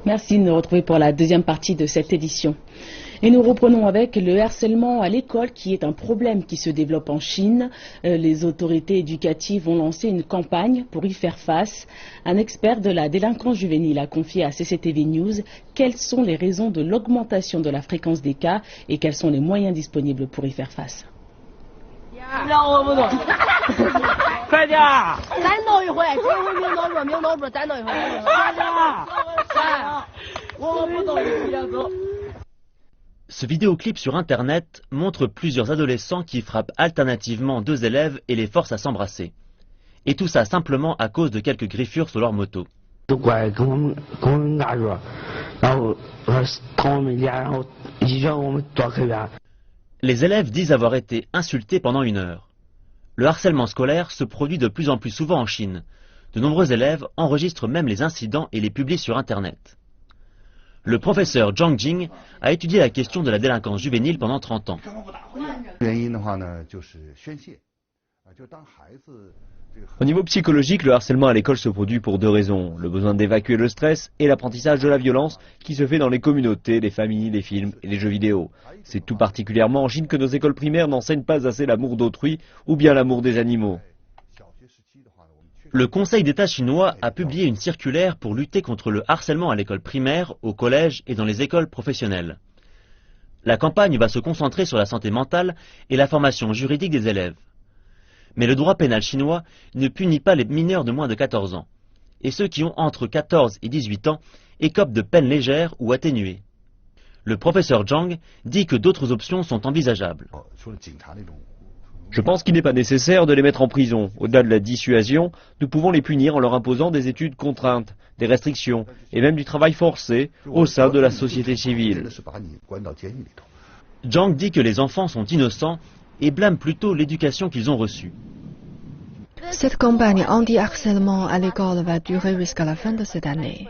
Merci de nous retrouver pour la deuxième partie de cette édition. Et nous reprenons avec le harcèlement à l'école qui est un problème qui se développe en Chine. Les autorités éducatives ont lancé une campagne pour y faire face. Un expert de la délinquance juvénile a confié à CCTV News quelles sont les raisons de l'augmentation de la fréquence des cas et quels sont les moyens disponibles pour y faire face. Ce vidéoclip sur Internet montre plusieurs adolescents qui frappent alternativement deux élèves et les forcent à s'embrasser. Et tout ça simplement à cause de quelques griffures sur leur moto. Les élèves disent avoir été insultés pendant 1 heure. Le harcèlement scolaire se produit de plus en plus souvent en Chine. De nombreux élèves enregistrent même les incidents et les publient sur Internet. Le professeur Zhang Jing a étudié la question de la délinquance juvénile pendant 30 ans. Au niveau psychologique, le harcèlement à l'école se produit pour 2 raisons. Le besoin d'évacuer le stress et l'apprentissage de la violence qui se fait dans les communautés, les familles, les films et les jeux vidéo. C'est tout particulièrement en Chine que nos écoles primaires n'enseignent pas assez l'amour d'autrui ou bien l'amour des animaux. Le Conseil d'État chinois a publié une circulaire pour lutter contre le harcèlement à l'école primaire, au collège et dans les écoles professionnelles. La campagne va se concentrer sur la santé mentale et la formation juridique des élèves. Mais le droit pénal chinois ne punit pas les mineurs de moins de 14 ans. Et ceux qui ont entre 14 et 18 ans écopent de peines légères ou atténuées. Le professeur Zhang dit que d'autres options sont envisageables. Je pense qu'il n'est pas nécessaire de les mettre en prison. Au-delà de la dissuasion, nous pouvons les punir en leur imposant des études contraintes, des restrictions et même du travail forcé au sein de la société civile. Zhang dit que les enfants sont innocents et blâme plutôt l'éducation qu'ils ont reçue. Cette campagne anti-harcèlement à l'école va durer jusqu'à la fin de cette année.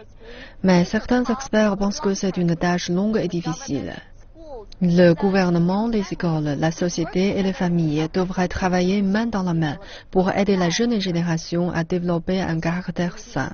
Mais certains experts pensent que c'est une tâche longue et difficile. Le gouvernement, les écoles, la société et les familles devraient travailler main dans la main pour aider la jeune génération à développer un caractère sain.